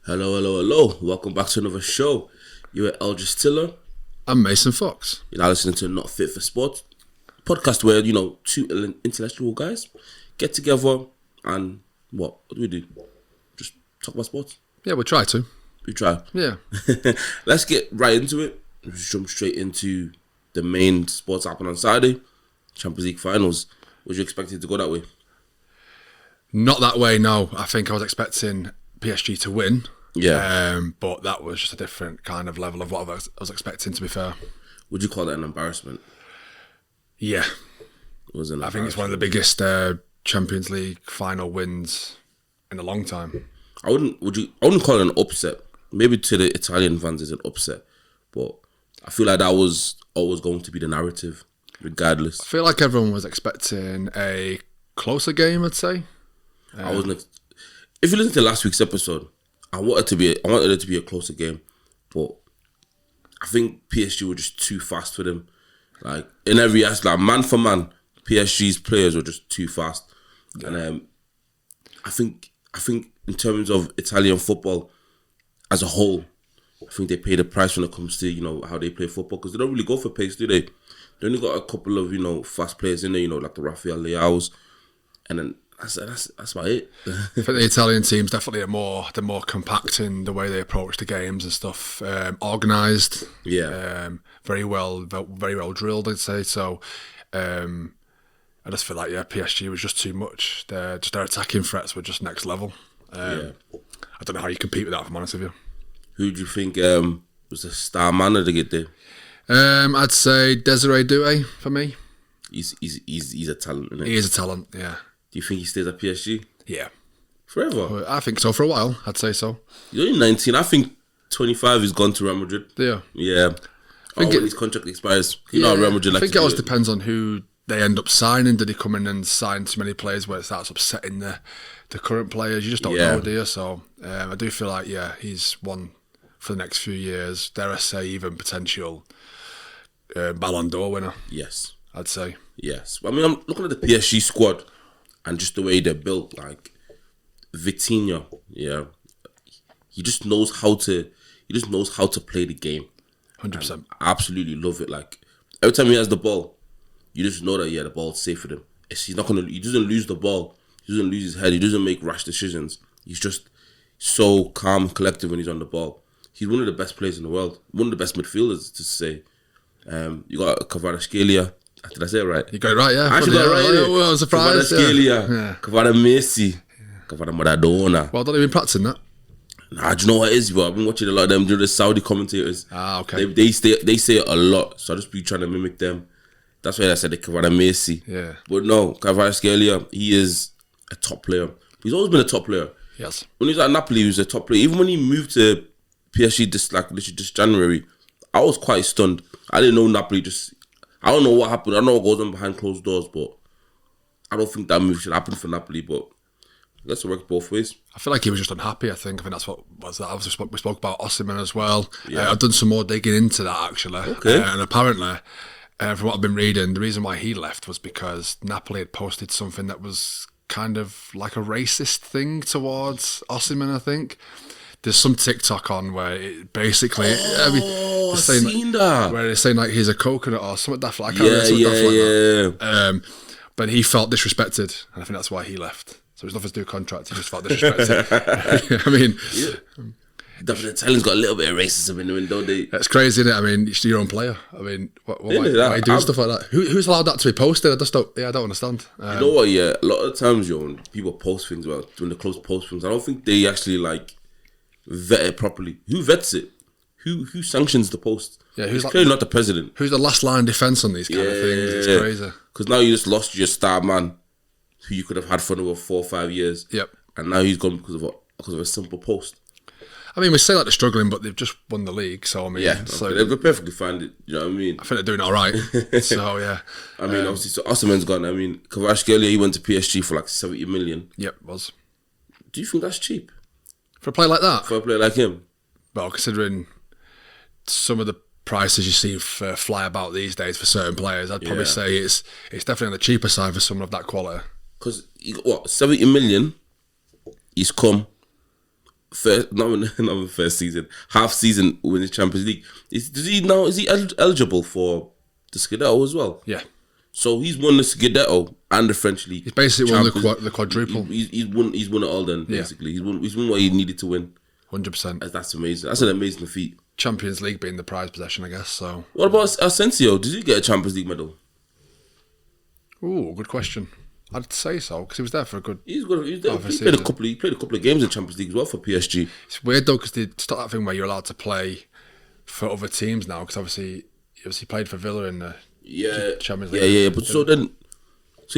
Hello, hello, hello. Welcome back to another show. You're Eldris Tiller. I'm Mason Fox. You're now listening to Not Fit for Sport, podcast where, two intellectual guys get together and what do we do? Just talk about sports. Yeah, we'll try to. We try. Yeah. Let's get right into it. Just jump straight into the main sports happening on Saturday, Champions League finals. Was you expecting to go that way? Not that way, no. I think I was expecting PSG to win. Yeah. But that was just a different kind of level of what I was expecting, to be fair. Would you call that an embarrassment? Yeah. It was an I think it's one of the biggest Champions League final wins in a long time. I wouldn't call it an upset. Maybe to the Italian fans it's an upset. But I feel like that was always going to be the narrative, regardless. I feel like everyone was expecting a closer game, I'd say. If you listen to last week's episode, I wanted it to be a closer game, but I think PSG were just too fast for them. Like in every aspect, man for man, PSG's players were just too fast. Yeah. And I think in terms of Italian football as a whole, I think they pay the price when it comes to how they play football, because they don't really go for pace, do they? They only got a couple of fast players in there, like the Rafael Leao's, and then that's about it. I think the Italian team's definitely they're more compact in the way they approach the games and stuff. Organised, very well drilled, I'd say. So I just feel like PSG was just too much. Their attacking threats were just next level. I don't know how you compete with that, if I'm honest with you. Who do you think was the star man to get there? I'd say Desiree Doué for me. He's a talent, isn't he? He is a talent, yeah. Do you think he stays at PSG? Yeah. Forever? I think so, for a while, I'd say so. He's only 19. I think 25 he's gone to Real Madrid. Yeah. Yeah. When his contract expires. Real Madrid I think it always depends on who they end up signing. Did he come in and sign too many players where it starts upsetting the current players? You just don't know, do you? So I do feel like, he's one for the next few years. Dare I say, even potential Ballon d'Or winner. Yes. I'd say. Yes. I mean, I'm looking at the PSG squad and just the way they're built. Like, Vitinha, he just knows how to play the game. 100%. I absolutely love it. Like, every time he has the ball, you just know that, the ball's safe for him. He doesn't lose the ball. He doesn't lose his head. He doesn't make rash decisions. He's just so calm and collective when he's on the ball. He's one of the best players in the world. One of the best midfielders, to say. You got Kvaratskhelia. Did I say it right? You got it right, yeah. I actually got it right. I was surprised. Kvaratskhelia, Messi, Maradona. Well, don't even practicing that. Nah, do you know what it is, bro? I've been watching a lot of them, the Saudi commentators. Ah, okay. They say it a lot, so I just be trying to mimic them. That's why I said the Messi. Yeah. But no, Kvaratskhelia, he is a top player. He's always been a top player. Yes. When he was at Napoli, he was a top player. Even when he moved to PSG this January, I was quite stunned. I didn't know Napoli I don't know what happened. I don't know what goes on behind closed doors, but I don't think that move should happen for Napoli, but let's work both ways. I feel like he was just unhappy, I think that's what was that. Obviously, we spoke about Osimhen as well. Yeah. I've done some more digging into that, actually. Okay. And apparently, from what I've been reading, the reason why he left was because Napoli had posted something that was kind of like a racist thing towards Osimhen, I think. There's some TikTok on where it basically, I've seen that. Where they're saying like he's a coconut or something daft like that. But he felt disrespected, and I think that's why he left. So it's nothing to do with contract. He just felt disrespected. I mean, the Italians got a little bit of racism in them, don't they? That's crazy, isn't it? I mean, it's your own player. I mean, why are you doing stuff like that? Who's allowed that to be posted? I don't understand. You know what? Yeah, a lot of times, when people post things when the clubs post things, I don't think they actually vet it properly. Who vets it? Who sanctions the post? Yeah, who's clearly not the president. Who's the last line defence on these kind of things? It's crazy. Because now you just lost your star man, who you could have had for another 4 or 5 years. Yep. And now he's gone because of a simple post. I mean, we say like they're struggling, but they've just won the league, so I mean, they're perfectly fine. You know what I mean? I think they're doing all right. So yeah. I mean, obviously, so Osimhen's gone. I mean, Kvaratskhelia, he went to PSG for 70 million. Yep, was. Do you think that's cheap? For a player like that? For a player like him? Well, considering some of the prices you see fly about these days for certain players, I'd probably say it's definitely on the cheaper side for someone of that quality. Because 70 million, he's come not first season, half season winning Champions League. Is he eligible for the Scudetto as well? Yeah. So he's won the Scudetto and the French League. He's basically won the quadruple. He's won it all then, basically. Yeah. He's won what he needed to win. 100%. That's amazing. That's an amazing feat. Champions League being the prize possession, I guess. So. What about Asensio? Did he get a Champions League medal? Ooh, good question. I'd say so because he was there for a good. He played a couple of games in Champions League as well for PSG. It's weird though because they start that thing where you're allowed to play for other teams now because obviously played for Villa in the Champions League. Yeah. But so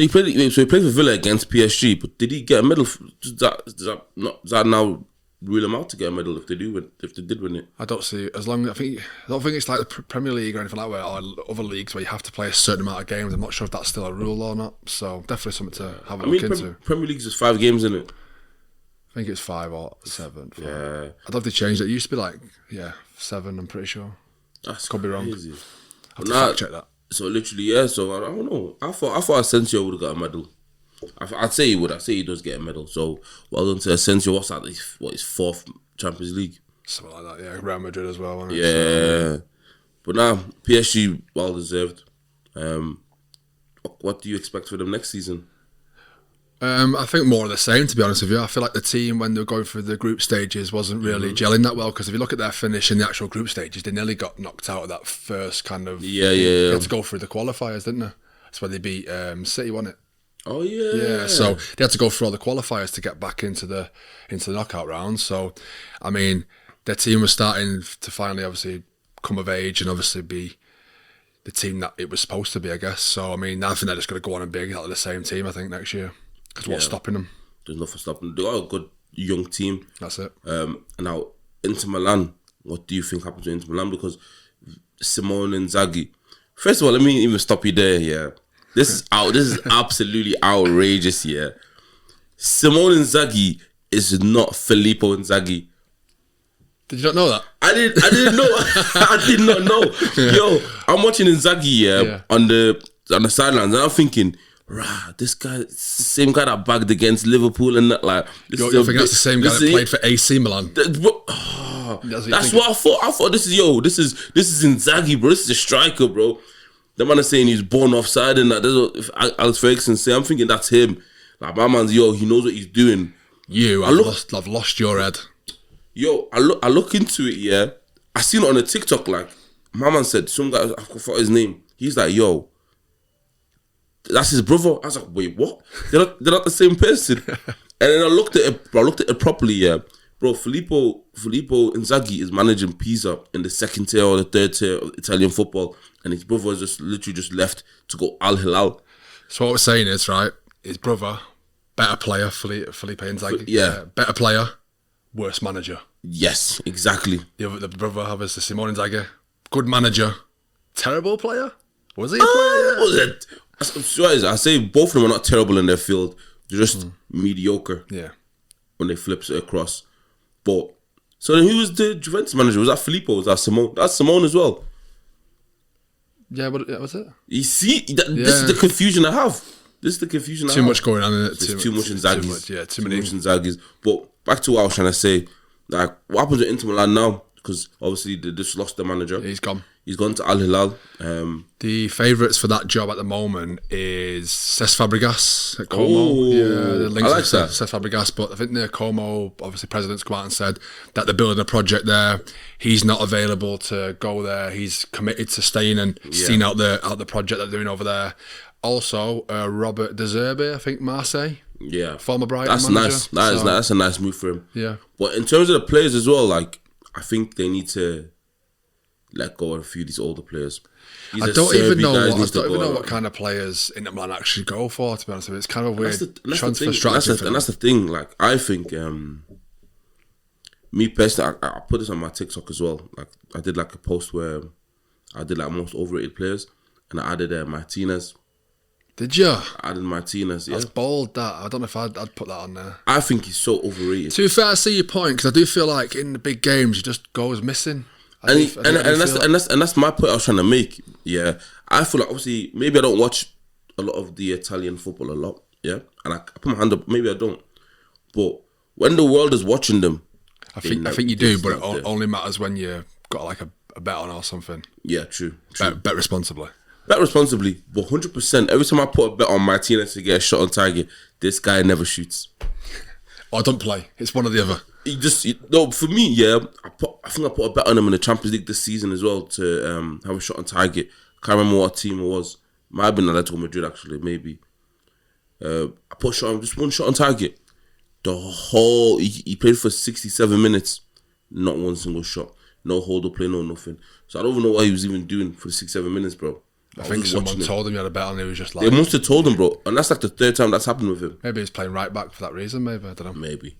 he played for Villa against PSG. But did he get a medal? Does that now rule him out to get a medal if they did win it? I don't see. I don't think it's like the Premier League or anything like that, or other leagues where you have to play a certain amount of games. I'm not sure if that's still a rule or not. So definitely something to have a look into. Premier League's just 5 games, isn't it? I think it's 5 or 7. 5. Yeah. I don't know if they changed it. It used to be 7. I'm pretty sure. Could be wrong. Crazy. I have to fact check that. So literally, So I don't know. I thought Asensio would have got a medal. I'd say he would. I'd say he does get a medal. So well done to Asensio. What's that? His 4th Champions League? Something like that. Yeah, Real Madrid as well. Wasn't it? Yeah. So, but now PSG well deserved. What do you expect for them next season? I think more of the same, to be honest with you. I feel like the team, when they were going through the group stages, wasn't really gelling that well, because if you look at their finish in the actual group stages, they nearly got knocked out of that first kind of... They had to go through the qualifiers, didn't they? That's where they beat City, wasn't it? Oh, yeah. Yeah, so they had to go through all the qualifiers to get back into the knockout round. So, I mean, their team was starting to finally, obviously, come of age and obviously be the team that it was supposed to be, I guess. So, I mean, I think they're just going to go on and be exactly the same team, I think, next year. Because what's stopping them? There's nothing stopping them. They got a good young team. That's it. Now, Inter Milan, what do you think happens to Inter Milan? Because Simone Inzaghi, first of all, let me even stop you there, yeah. This is absolutely outrageous, yeah. Simone Inzaghi is not Filippo Inzaghi. Did you not know that? I didn't know. I did not know. Yo, I'm watching Inzaghi on the sidelines, and I'm thinking, rah, this guy, same guy that bagged against Liverpool and that, like. You're thinking that's the same guy that played for AC Milan. That's what I thought. I thought this is Inzaghi, bro. This is a striker, bro. The man is saying he's born offside and that. That's what Alex Ferguson say. I'm thinking that's him. Like, my man's, he knows what he's doing. I've lost your head. Yo, I look into it, yeah. I seen it on a TikTok, like, my man said, some guy, I forgot his name. He's like, yo, that's his brother. I was like, wait, what? They're not the same person. And then I looked at it properly, yeah. Bro, Filippo Inzaghi is managing Pisa in the 2nd tier or the 3rd tier of Italian football, and his brother is just literally left to go Al Hilal. So what we're saying is, right, his brother, better player, Felipe Inzaghi. Better player, worse manager. Yes, exactly. The brother, obviously, Simone Inzaghi, good manager, terrible player. Was he a player? I say both of them are not terrible in their field. They're just mediocre. Yeah. When they flips it across. But so then who was the Juventus manager? Was that Filippo? Was that Simone? That's Simone as well. Yeah, but was it? You see, this is the confusion I have. Too much going on in it. Too much Inzaghis. Too many Inzaghis. But back to what I was trying to say. Like, what happens with Inter Milan now? Because obviously they just lost their manager. He's gone. He's gone to Al Hilal. The favourites for that job at the moment is Cesc Fabregas at Como. The links I like that. Cesc Fabregas, but I think the Como, obviously, president's come out and said that they're building a project there. He's not available to go there. He's committed to staying and seeing out the project they're doing over there. Also, Robert De Zerbi, I think, Marseille. Yeah. Former Brighton manager. Nice. That's a nice move for him. Yeah. But in terms of the players as well, like, I think they need to let go of a few of these older players. I don't even know what kind of players Inter Milan actually go for, to be honest with you. It's kind of a weird transfer strategy. And that's the thing. Like, I think, me personally, I put this on my TikTok as well. Like, I did like a post where I did like most overrated players, and I added Martinez. Did you? I added Martinez, yeah. That's bold, that. I don't know if I'd put that on there. I think he's so overrated. To be fair, I see your point, because I do feel like in the big games, he just goes missing. That's my point I was trying to make. Yeah, I feel like obviously maybe I don't watch a lot of the Italian football a lot. Yeah, and I put my hand up. Maybe I don't, but when the world is watching them, I think you do, but it only matters when you got like a bet on or something. Yeah, true. Bet responsibly. Bet responsibly, but 100%. Every time I put a bet on Martinez to get a shot on target, this guy never shoots. Or don't play. It's one or the other. No, for me, yeah. I think I put a bet on him in the Champions League this season as well to have a shot on target. Can't remember what team it was. Might have been Atletico Madrid actually, maybe. I put a shot on, just one shot on target. He played for 67 minutes, not one single shot, no hold up play, no nothing. So I don't even know what he was even doing for the 67 minutes, bro. I think someone told him he had a bet and he was just like... They must have told him, bro. And that's like the third time that's happened with him. Maybe he's playing right back for that reason, maybe. I don't know. Maybe.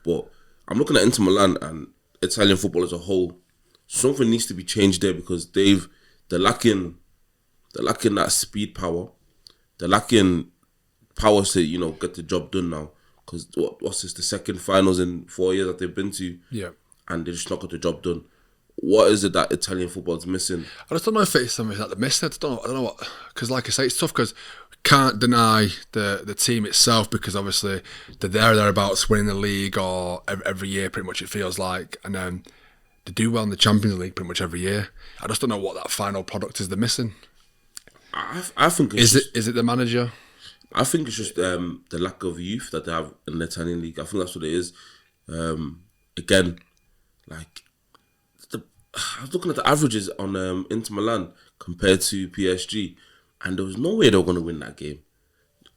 But I'm looking at Inter Milan and Italian football as a whole. Something needs to be changed there because they're lacking that speed power. They're lacking power to, get the job done now. Because what's this, the second finals in 4 years that they've been to? Yeah. And they just not got the job done. What is it that Italian football is missing? I just don't know if it's something that they missed. I don't know what. Because like I say, it's tough because we can't deny the team itself because obviously they're thereabouts winning the league or every year pretty much it feels like, and then they do well in the Champions League pretty much every year. I just don't know what that final product is they're missing. I think is it the manager? I think it's just the lack of youth that they have in the Italian league. I think that's what it is. Again, like. I was looking at the averages on Inter Milan compared to PSG, and there was no way they were going to win that game.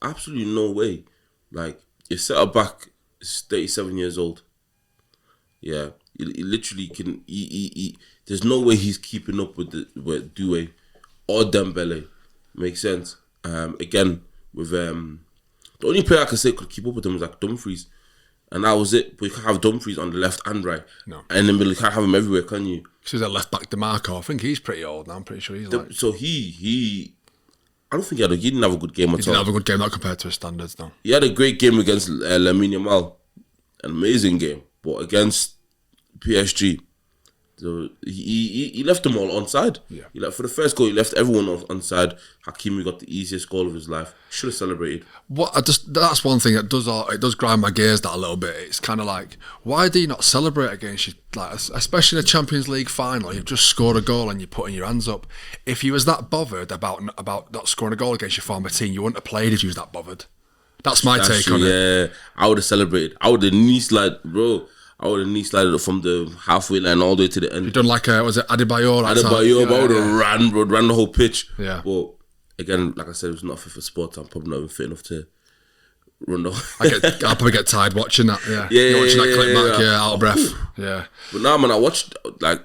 Absolutely no way. Like, your centre-back is 37 years old. Yeah, he literally can... there's no way he's keeping up with Doué or Dembele. Makes sense. Again, with... the only player I can say could keep up with him was like Dumfries. And that was it. But you can't have Dumfries on the left and right. No. And then you can't have him everywhere, can you? So he's a left back DeMarco. I think he's pretty old now. I'm pretty sure he's like... So he I don't think he didn't have a good game at all. He didn't have a good game, not compared to his standards, though. He had a great game against Lamine Yamal. An amazing game. But against PSG, he left them all onside. Yeah. For the first goal, he left everyone onside. Hakimi got the easiest goal of his life. Should have celebrated. That's one thing that does grind my gears that a little bit. It's kind of like, why do you not celebrate against you? Like, especially in the Champions League final, you've just scored a goal and you're putting your hands up. If you was that bothered about not scoring a goal against your former team, you wouldn't have played if you was that bothered. That's my take on it. Yeah, I would have celebrated. I would have knee slide, bro. I would have knee slided from the halfway line all the way to the end. You've done like was it Adebayor? But I would have ran the whole pitch. Yeah. But again, like I said, it was not fit for sport. I'm probably not even fit enough to run the I'll probably get tired watching that. Yeah. You're watching that clip back, out of breath. Yeah. But now, man, I watched, like,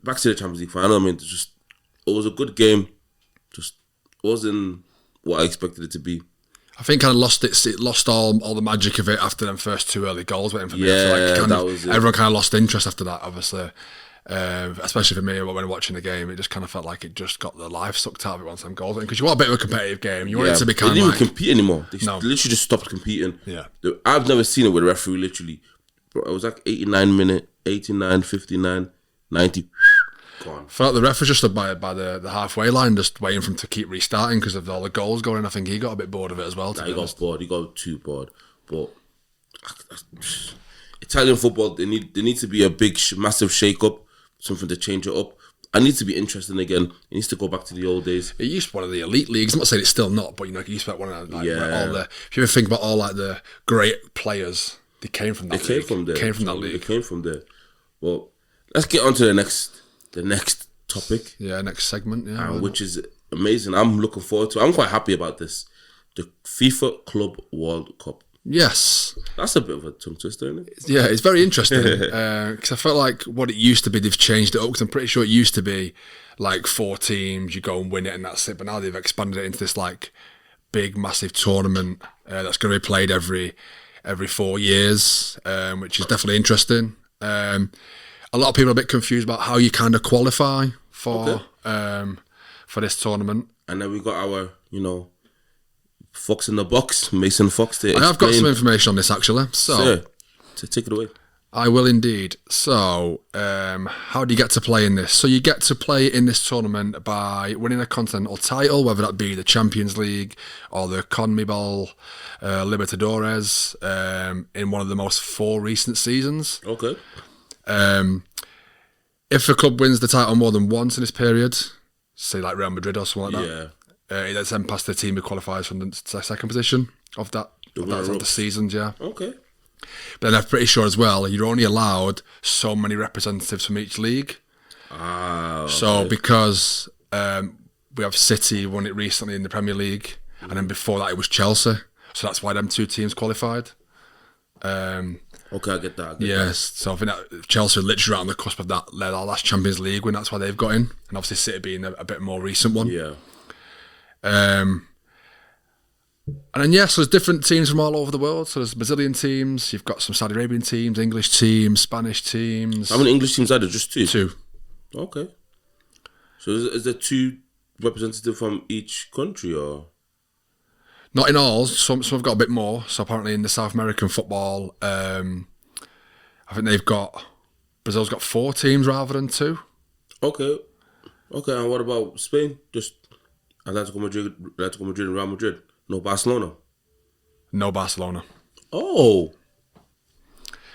back to the Champions League final. I mean, it was a good game. Just wasn't what I expected it to be. I think kind of lost it lost all the magic of it after them first two early goals went in for me. Yeah, that was it. Everyone kind of lost interest after that, obviously. Especially for me, when watching the game, it just kind of felt like it just got the life sucked out of it once them goals went in. Because you want a bit of a competitive game. You want it to be kind of They didn't even compete anymore. They literally just stopped competing. Yeah. I've never seen it with a referee, literally. Bro, it was like 89 minute, 89, 59, 90... I felt the ref was just by the halfway line, just waiting for him to keep restarting because of all the goals going. I think he got a bit bored of it as well. He got bored. He got too bored. But Italian football, they need to be a big, massive shake-up, something to change it up. I need to be interesting again. It needs to go back to the old days. It used to be one of the elite leagues. I'm not saying it's still not, but it used to be one of all the. If you ever think about all like the great players, they came from that. They came from there. Well, let's get on to the next topic. Yeah, next segment. Yeah, which is amazing. I'm looking forward to it. I'm quite happy about this. The FIFA Club World Cup. Yes. That's a bit of a tongue twister, isn't it? Yeah, it's very interesting. Because I felt like what it used to be, they've changed it up. Because I'm pretty sure it used to be like 4 teams, you go and win it and that's it. But now they've expanded it into this like big, massive tournament that's going to be played every 4 years, which is definitely interesting. A lot of people are a bit confused about how you kind of qualify for this tournament. And then we got our, Fox in the box, Mason Fox. I've got some information on this actually. So, take it away. I will indeed. So, how do you get to play in this? So you get to play in this tournament by winning a continental title, whether that be the Champions League or the CONMEBOL Libertadores, in one of the most 4 recent seasons. Okay. If a club wins the title more than once in this period, say like Real Madrid or something like that, it's then past the team who qualifies from the second position of that of the seasons, yeah. Okay. But then I'm pretty sure as well, you're only allowed so many representatives from each league. Okay. So because we have City won it recently in the Premier League, and then before that it was Chelsea. So that's why them 2 teams qualified. Okay, I get that. Yes, so I think that Chelsea are literally right on the cusp of that last Champions League win. That's why they've got in, and obviously City being a bit more recent one. Yeah. And then so there's different teams from all over the world. So there's Brazilian teams, you've got some Saudi Arabian teams, English teams, Spanish teams. How many English teams are there? Just 2? 2. Okay. So is there 2 representatives from each country, or? Not in all. Some have got a bit more. So apparently in the South American football, I think Brazil's got 4 teams rather than 2. Okay. And what about Spain? Just Atletico Madrid, and Real Madrid. No Barcelona. No Barcelona. Oh.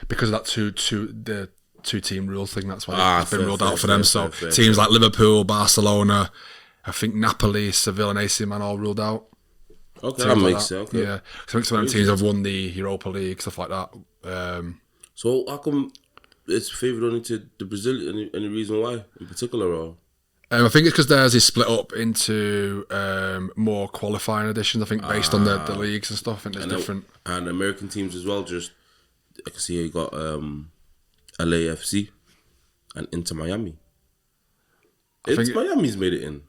Because of that the 2-team rule thing. That's why it's been ruled out for them. So teams like Liverpool, Barcelona, I think Napoli, Seville, and AC Milan all ruled out. Okay, that makes sense. Okay. Yeah, because I think some of them teams have won the Europa League, stuff like that. So how come it's favoured only to the Brazil? Any reason why in particular? Or? I think it's because theirs is split up into more qualifying editions. I think based on the leagues and stuff. I think there's different. And American teams as well. Just I can see you got LAFC and Inter Miami. Miami's made it in.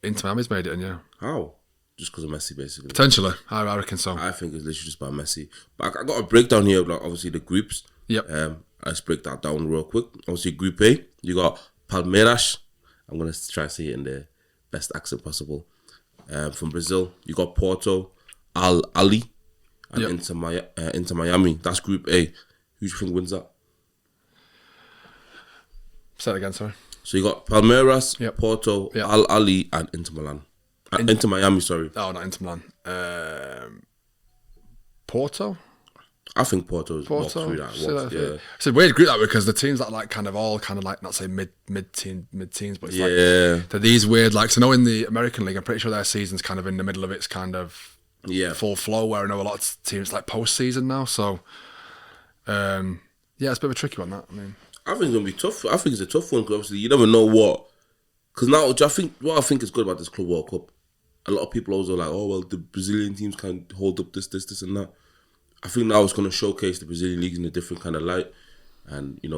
Inter Miami's made it in, yeah. How? Just because of Messi, basically. Potentially, I reckon so. I think it's literally just by Messi. But I got a breakdown here of like obviously the groups. Yep. Let's break that down real quick. Obviously, Group A, you got Palmeiras. I'm gonna try to say it in the best accent possible. From Brazil, you got Porto, Al Ali, and Inter Miami. That's Group A. Who do you think wins that? Say it again, sorry. So you got Palmeiras, Porto, Al Ali, and Inter Milan. Inter Miami, sorry. Oh, not Inter Milan. Porto? I think Porto's walked through that once. Yeah. It's a weird group that way because the teams that are like kind of all kind of like not say mid teens, but it's like they're these weird like. So, in the American League, I'm pretty sure their season's kind of in the middle of its kind of full flow. Where I know a lot of teams like post-season now. So, it's a bit of a tricky one. That I think it's gonna be tough. I think it's a tough one because obviously you never know what. Because now, what I think is good about this Club World Cup, a lot of people also like, oh well, the Brazilian teams can hold up this, and that. I think now it's going to showcase the Brazilian leagues in a different kind of light, and give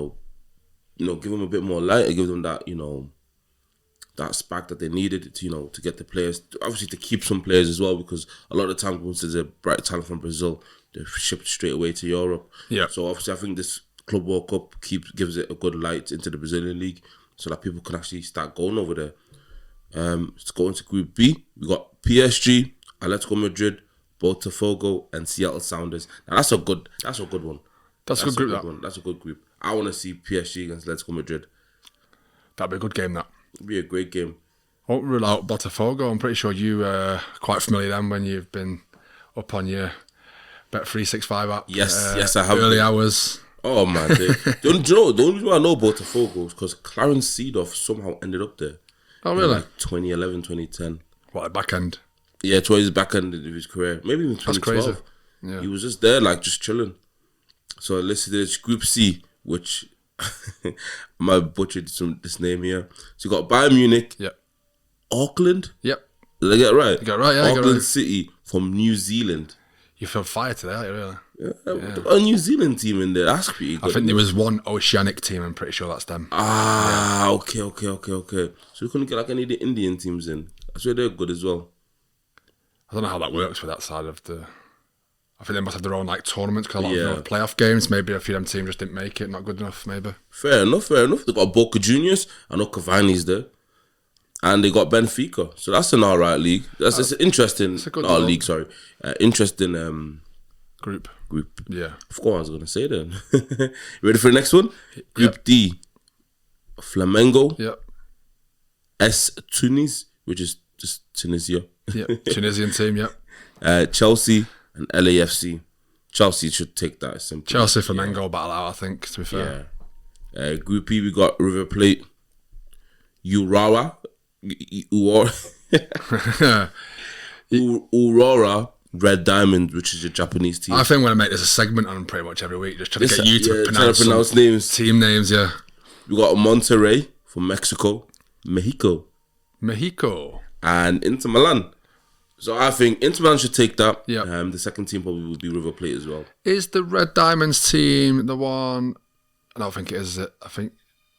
them a bit more light and give them that that spark that they needed to get the players, obviously to keep some players as well, because a lot of the times once there's a bright talent from Brazil, they're shipped straight away to Europe. Yeah. So obviously I think this Club World Cup gives it a good light into the Brazilian league, so that people can actually start going over there. Let's go into Group B. We got PSG, Atletico Madrid, Botafogo, and Seattle Sounders. Now that's a good one. That's a good group. That's a good group. I want to see PSG against Atletico Madrid. That'd be a good game. It'd be a great game. I won't rule out Botafogo. I'm pretty sure you are quite familiar with them when you've been up on your Bet365 app. Yes, I have. Early hours. Oh man, the only reason why I know Botafogo is because Clarence Seedorf somehow ended up there. Oh really? Like 2011, 2010. What, a back end? Yeah, towards his back end of his career. Maybe even 2012. That's crazy. Yeah. He was just there, like, just chilling. So let's see, there's Group C, which I might butchered this name here. So you got Bayern Munich. Yep. Auckland. Yep. Did I get it right? You got it right, yeah. Auckland City from New Zealand. You feel fire today, aren't you, really? Yeah. A New Zealand team in there. That's pretty good. I think there was one Oceanic team. I'm pretty sure that's them. Okay. So you couldn't get like any of the Indian teams in. I swear they're good as well. I don't know how that works for that side of the. I think they must have their own like tournaments because a lot of playoff games. Maybe a few of them teams just didn't make it. Not good enough, maybe. Fair enough. They got Boca Juniors. I know Cavani's there, and they got Benfica. So that's an alright league. It's interesting. It's a good league. Sorry, interesting Group. Yeah. I forgot what I was going to say then. Ready for the next one? Group D. Flamengo. Yep. S. Tunis, which is just Tunisia. Yeah. Tunisian team, yep. Chelsea and LAFC. Chelsea should take that. Simple. Chelsea Flamengo battle out, I think, to be fair. Yeah. Group E, we got River Plate. Aurora, Red Diamond, which is a Japanese team. I think we're going to make this a segment on pretty much every week, just trying to get you to pronounce names. Team names, yeah. We got Monterrey from Mexico, Mexico, and Inter Milan. So I think Inter Milan should take that. Yeah. The second team probably will be River Plate as well. Is the Red Diamonds team the one? I don't think it is it? I think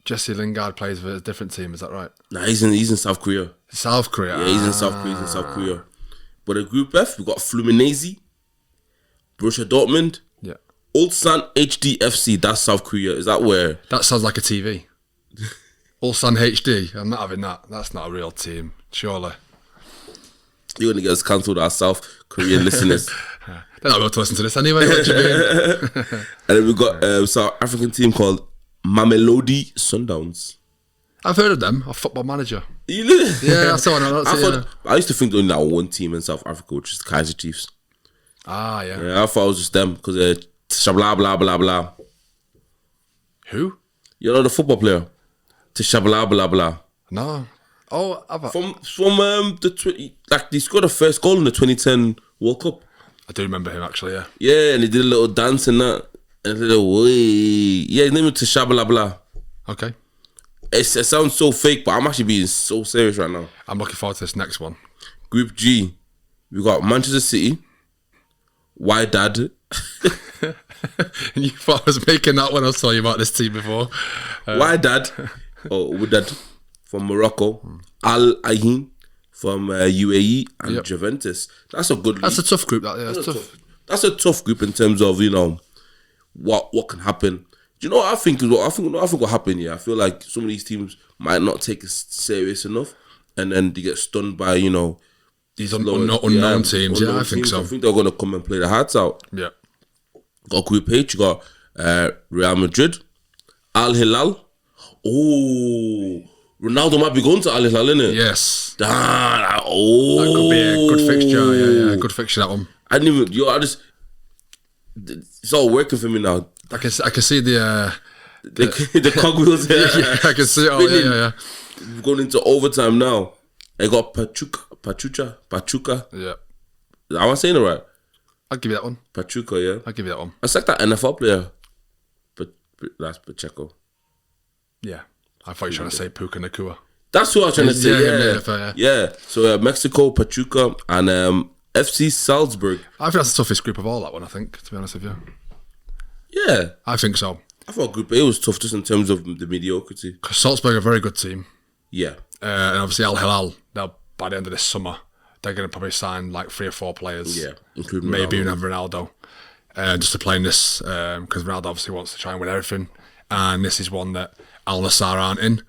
Jesse Lingard plays for a different team. Is that right? Nah, he's in South Korea. South Korea. Yeah, he's in South Korea. But at Group F, we got Fluminense, Borussia Dortmund, Ulsan HDFC. That's South Korea. Is that where? That sounds like a TV. Ulsan HD. I'm not having that. That's not a real team, surely. You're going to get us cancelled, our South Korean listeners. They're not able to listen to this anyway. What do you mean? And then we've got a South African team called Mamelodi Sundowns. I've heard of them. A Football Manager. You did? Yeah, I saw one. I used to think there was only one team in South Africa, which is the Kaiser Chiefs. Ah, yeah. Yeah, I thought it was just them because blah blah blah blah. Who? You know the football player? Blah blah blah. No. Oh, from he scored the first goal in the 2010 World Cup. I do remember him actually. Yeah. Yeah, and he did a little dance and that, and a little way. Yeah, his name was blah blah. Okay. It sounds so fake, but I'm actually being so serious right now. I'm looking forward to this next one. Group G, we got Manchester City, Wydad. You thought I was making that when I saw you about this team before. Wydad, Wydad from Morocco, Al Ain from UAE, and Juventus. That's a good. That's a tough group. That's tough. That's a tough group in terms of what can happen. Do you know what I think? I think what happened here. I feel like some of these teams might not take it serious enough, and then they get stunned by these unknown teams. Yeah, I think so. I think they're going to come and play their hearts out. Yeah. Got Group H. You got Real Madrid, Al Hilal. Oh, Ronaldo might be going to Al Hilal, innit? Yes. That could be a good fixture. Yeah, good fixture, that one. I didn't even. It's all working for me now. I can see the cogwheels here. Yeah, I can see it. Oh, yeah. We're going into overtime now. I got Pachuca. Yeah. Am I saying it right? I'll give you that one. Pachuca, yeah. I'll give you that one. It's like that NFL player. But that's Pacheco. Yeah. I thought you were trying to say Puka Nakua. That's what I was trying to say. Yeah. So Mexico, Pachuca, and FC Salzburg. I think that's the toughest group of all, that one, I think, to be honest with you. Yeah. I think so. I thought Group A was tough just in terms of the mediocrity. Because Salzburg are a very good team. Yeah. And obviously Al Hilal, by the end of this summer, they're going to probably sign like 3 or 4 players. Yeah, including maybe Ronaldo. even Ronaldo. Just to play in this, because Ronaldo obviously wants to try and win everything. And this is one that Al Nassr aren't in.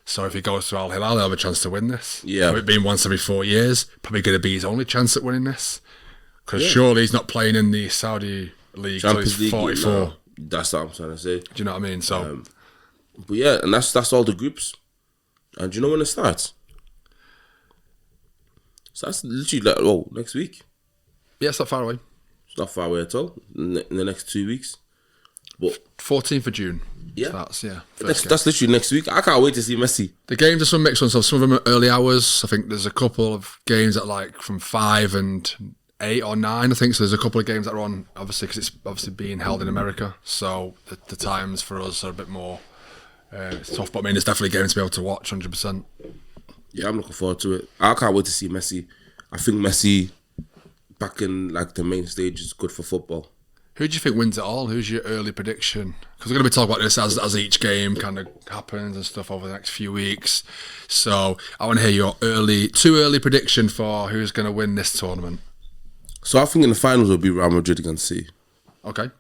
So if he goes to Al Hilal, they'll have a chance to win this. Yeah. With it being once every 4 years, probably going to be his only chance at winning this. Because surely he's not playing in the Saudi League until he's 44. No, that's what I'm trying to say. Do you know what I mean? So, but yeah, and that's all the groups. And do you know when it starts? So that's literally next week. Yeah, it's not far away. It's not far away at all. In the next 2 weeks. But 14th of June. Yeah. Starts, yeah. That's literally next week. I can't wait to see Messi. The games are some mixed ones. So some of them are early hours. I think there's a couple of games that are like from 5 and 8 or 9, I think. So there's a couple of games that are on, obviously, because it's obviously being held in America. So the times for us are a bit more it's tough. But I mean, it's definitely games to be able to watch 100%. Yeah, I'm looking forward to it. I can't wait to see Messi. I think Messi back in like the main stage is good for football. Who do you think wins it all? Who's your early prediction? Because we're going to be talking about this as each game kind of happens and stuff over the next few weeks. So I want to hear your too early prediction for who's going to win this tournament. So I think in the finals will be Real Madrid against City. Okay.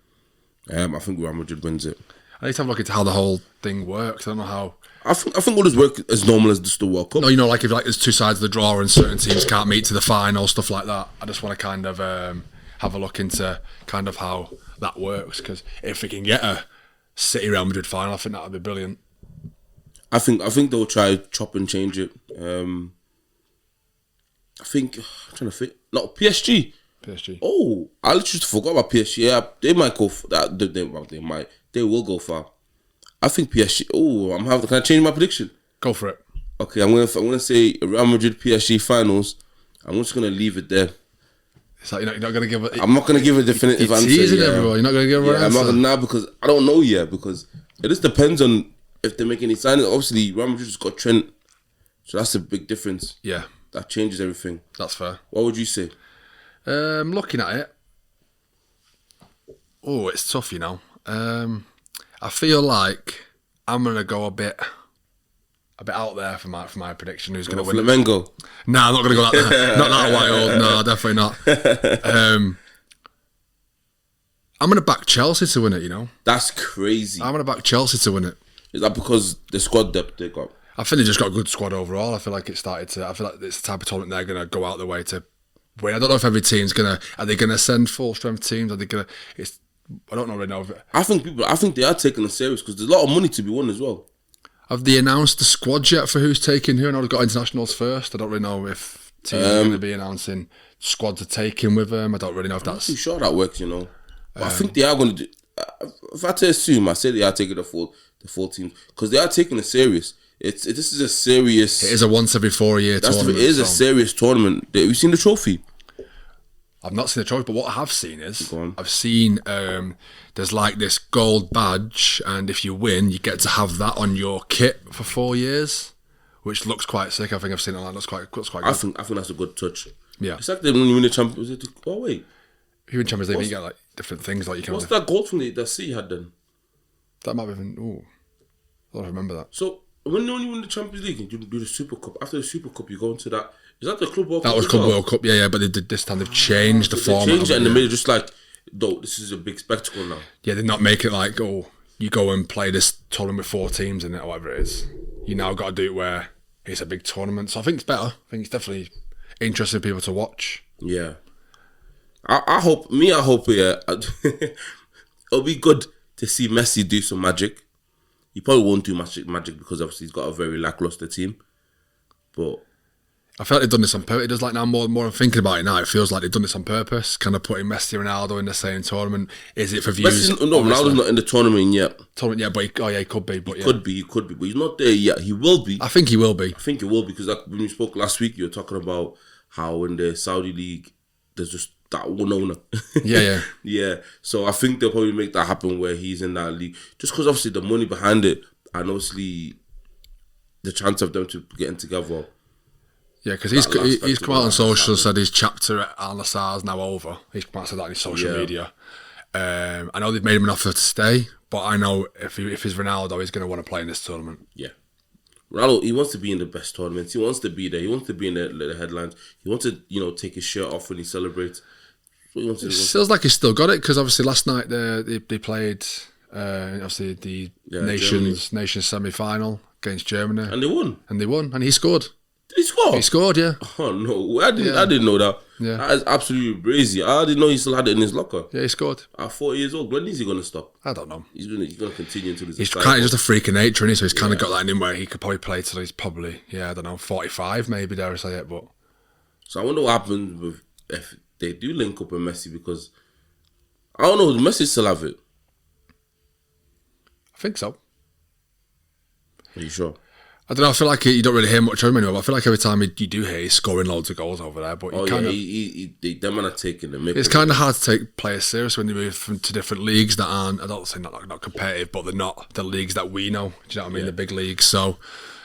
I think Real Madrid wins it. I need to have a look into how the whole thing works. I don't know how. I think all this work as normal as just the World Cup. No, like if there's 2 sides of the draw and certain teams can't meet to the final, stuff like that. I just want to kind of. have a look into kind of how that works. Because if we can get a City Real Madrid final, I think that would be brilliant. I think they'll try chop and change it. I'm trying to think. No, PSG. Oh, I literally just forgot about PSG. Yeah, they might go for that. They will go far. I think PSG. Oh, can I change my prediction? Go for it. Okay, I'm gonna say Real Madrid PSG finals. I'm just gonna leave it there. It's like you're not gonna give it. I'm not gonna give a definitive answer. You're not gonna give an answer. I'm not gonna now because I don't know yet because it just depends on if they make any signings. Obviously, Real Madrid just got Trent, so that's a big difference. Yeah, that changes everything. That's fair. What would you say? Looking at it, it's tough, you know. I feel like I'm gonna go a bit out there for my prediction. Who's gonna win? Flamengo. Nah, I'm not gonna go that. Not that wild. No, definitely not. I'm gonna back Chelsea to win it. You know. That's crazy. I'm gonna back Chelsea to win it. Is that because the squad depth they got? I think they just got a good squad overall. I feel like it's the type of tournament they're gonna go out the way to win. I don't know if every team's gonna. Are they gonna send full strength teams? Are they gonna? I don't really know. I think they are taking it serious because there's a lot of money to be won as well. Have they announced the squad yet for who's taking who? I know they've got internationals first. I don't really know if teams are going to be announcing squads are taking with them. I don't really know if that's... I'm not too sure that works, you know. But I think they are going to do... If I had to assume, I say they are taking the full team because they are taking it serious. This is a serious... It is a once every 4 year tournament. It is a serious tournament. Have you seen the trophy? I've not seen the trophy, but what I have seen is I've seen there's like this gold badge, and if you win, you get to have that on your kit for 4 years, which looks quite sick. I think I've seen it online. Looks quite good. I think that's a good touch. Yeah, it's like when you win the Champions League. Oh wait, if you win Champions League, you get like different things. Like you can. What's that gold thing that City had then? That might have been. I don't remember that. So when you win the Champions League, you do the Super Cup. After the Super Cup, you go into that. Is that the Club World Cup? That was Club World Cup, yeah, but this time they've changed the format. They changed it in the middle, just like, this is a big spectacle now. Yeah, they're not making it like, you go and play this tournament with 4 teams in it, or whatever it is. You now got to do it where it's a big tournament. So I think it's better. I think it's definitely interesting for people to watch. Yeah. I hope, yeah. It'll be good to see Messi do some magic. He probably won't do magic because obviously he's got a very lackluster team. But... I feel like they've done this on purpose. It does like now more and more I'm thinking about it now. It feels like they've done this on purpose, kind of putting Messi and Ronaldo in the same tournament. Is it for views? Ronaldo's not in the tournament yet. But he could be. But he could be, but he's not there yet. He will be. I think he will be. Because when we spoke last week, you were talking about how in the Saudi League there's just that one owner. Yeah. Yeah. So I think they'll probably make that happen where he's in that league, just because obviously the money behind it and obviously the chance of them to getting together. Yeah, because he's come out on social, said his chapter at Al Nassr is now over. He's come out and said that on his social media. I know they've made him an offer to stay, but I know if he's Ronaldo, he's going to want to play in this tournament. Yeah. Ronaldo, he wants to be in the best tournaments. He wants to be there. He wants to be in the headlines. He wants to, take his shirt off when he celebrates. It feels like he's still got it, because obviously last night they played obviously the Nations semi-final against Germany. And they won. And he scored. Did he score? He scored, yeah. Oh no, I didn't know that. Yeah. That is absolutely crazy. I didn't know he still had it in his locker. Yeah, he scored. At 4 years old, when is he going to stop? I don't know. He's going to continue until he's kind of just a freak of nature, isn't he? So he's kind of got that in him where he could probably play till he's probably, I don't know, 45 maybe, dare I say it. But so I wonder what happens if they do link up with Messi, because I don't know, does Messi still have it? I think so. Are you sure? I don't know, I feel like you don't really hear much of him anymore, but I feel like every time you do hear, he's scoring loads of goals over there. But them man are taking the mick. It's kind of hard to take players serious when you move to different leagues that aren't, I don't say not competitive, but they're not the leagues that we know. Do you know what I mean? The big leagues. So,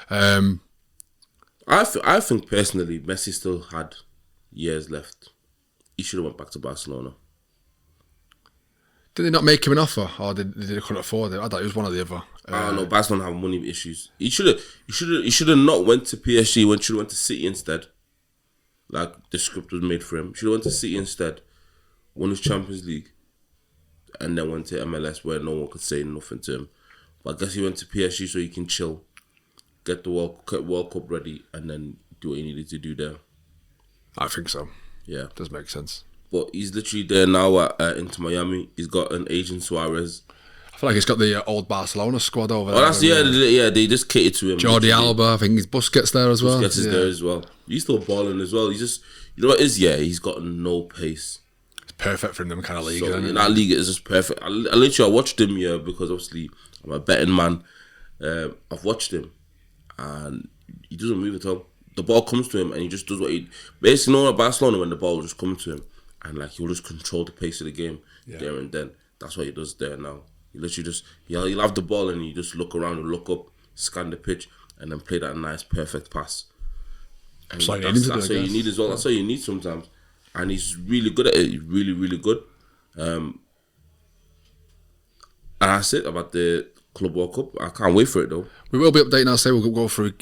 I think personally, Messi still had years left. He should have went back to Barcelona. Did they not make him an offer, or did they couldn't afford it? I thought it was one or the other. I don't know. Barcelona have money issues. He should have not went to PSG. He should have went to City instead. Like the script was made for him. Should have went to City instead. Won his Champions League, and then went to MLS where no one could say nothing to him. But I guess he went to PSG so he can chill, get the World Cup ready, and then do what he needed to do there. I think so. Yeah, does make sense. but he's literally there now at Inter Miami. He's got an agent, Suarez. I feel like he's got the old Barcelona squad over Oh, there. that's they just cater to him. Jordi Alba, I think his Busquets there as well. Busquets is there as well. He's still balling as well. He's just, you know what it is? Yeah, he's got no pace. It's perfect for them kind of league. So isn't in it? that league, it's just perfect. I watched him, because obviously I'm a betting man. I've watched him, and he doesn't move at all. The ball comes to him, and he just does what he basically know at Barcelona when the ball will just come to him, and like he'll just control the pace of the game there and then. That's what he does there now. He literally just he'll have the ball and he just look around and look up, scan the pitch, and then play that nice perfect pass. And that's what you need as well. That's what you need sometimes, and he's really good at it. He's really, really good. And that's it about the Club World Cup. I can't wait for it though. We will be updating our say. We'll go through